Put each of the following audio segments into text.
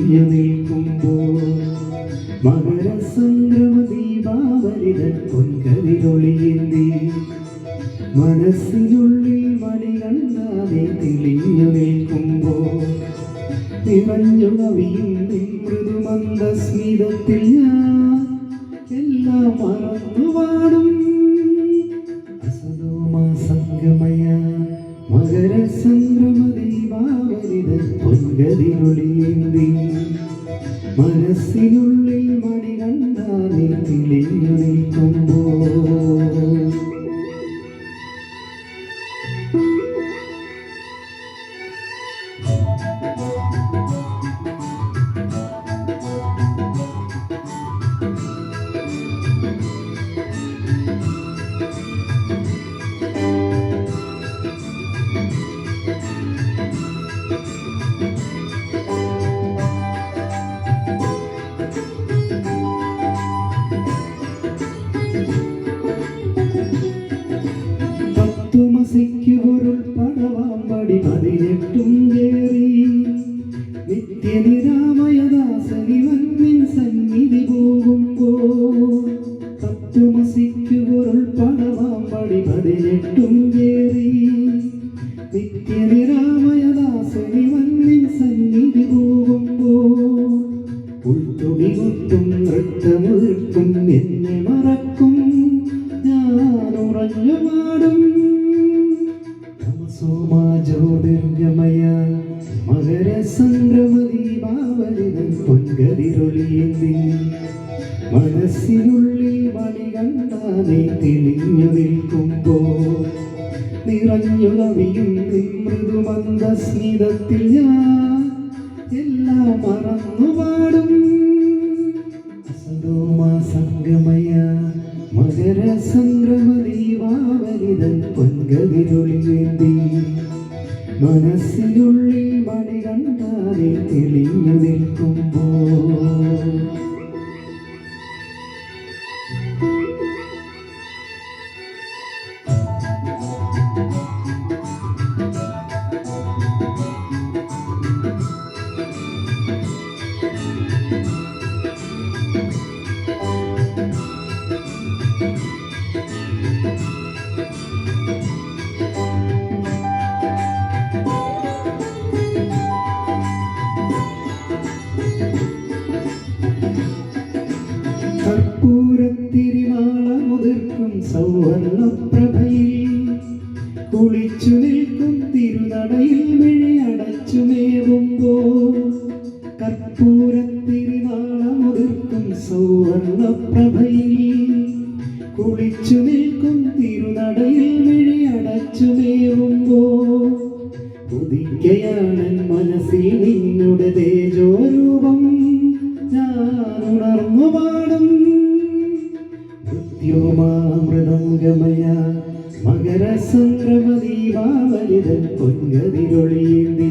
തെളിഞ്ഞു നിൽക്കുമ്പോൾ മകരസംക്രമ ദീപാവലിതൻ പൊൻകതിരൊളിയേന്തി മനസ്സിനുള്ളിൽ മണി കണ്ടാതെ തെളിഞ്ഞു നിൽക്കുമ്പോൾ നിറഞ്ഞു കവിയും മൃദുമന്ദസ്മിതത്തിൽ ഞാൻ എല്ലാം മറന്നു പാടും. അസതോമാ സംഗമയ മകരസംക്രമ ദീപാവലിതൻ പൊൻകതിരൊളിയേന്തി മനസ്സിനുള്ളിൽ മണി കണ്ടാതെ തെളിഞ്ഞു നിൽക്കുമ്പോൾ പൊരുൾ പടവാമ്പടി 18 കേറി നിത്യനിരാമയദാസനിവന്നിൻ സന്നിധി പോകുമ്പോൾ തത്വമസിക്കുപൊരുൾ പടവാമ്പടി 18 കേറി നിത്യനിരാമയദാസനിവന്നിൻ സന്നിധി പോകുമ്പോൾ ഉൾത്തുടി കൊട്ടും നൃത്തമുതിർക്കും എന്നെ മറക്കും ഞാൻ ഉറഞ്ഞു പാടും. സോമാ ജ്യോതിർഗമയ മകരസംക്രമ ദീപാവലിതൻ പൊൻകതിരൊളിയേന്തി മനസ്സിനുള്ളിൽ മണി കണ്ടാതെ തെളിഞ്ഞു നിൽക്കുമ്പോൾ നിറഞ്ഞു കവിയും മൃദുമന്ദസ്മിതത്തിൽ ഞാൻ എല്ലാം മറന്നു പാടും. അസതോമാ സംഗമയ മകരസംക്രമ ദീപാവലിതൻ പൊൻകതിരൊളിയേന്തി മനസ്സിനുള്ളിൽ മണി കണ്ടാതെ തെളിഞ്ഞു നിൽക്കുമ്പോൾ കർപ്പൂരത്തിരിനാളമുതിർക്കും സൗവർണപ്രഭയിൽ കുളിച്ചു നിൽക്കും തിരുനടയിൽ മിഴിയടച്ചുമേവുമ്പോൾ കർപ്പൂരത്തിരിനാളമുതിർക്കും സൗവർണപ്രഭയിൽ കുളിച്ചു നിൽക്കും തിരുനടയിൽ മിഴിയടച്ചുമേവുമ്പോൾ ഉദിക്കയാണ് മനസ്സിൽ നിന്നുടെ തേജോരൂപം ഞാൻ ഉണർന്നു പാടും. മൃത്യുമാമൃതംഗമയ മകരസംക്രമ ദീപാവലിതൻ പൊൻകതിരൊളിയേന്തി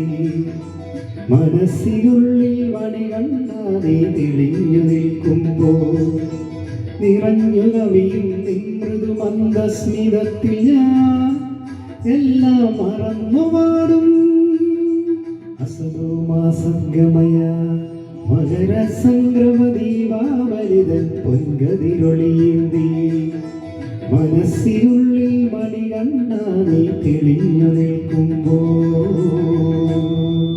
മനസ്സിനുള്ളിൽ മണി കണ്ടാതെ തെളിഞ്ഞു നിൽക്കുമ്പോൾ നിറഞ്ഞു കവിയും മൃദുമന്ദസ്മിതത്തിൽ ഞാൻ എല്ലാം മറന്നു പാടും. അസതോമാ സംഗമയ മകരസംക്രമ ദീപാവലിതൻ പൊൻകതിരൊളിയേന്തി മനസ്സിനുള്ളിൽ മണി കണ്ടാതെ തെളിഞ്ഞു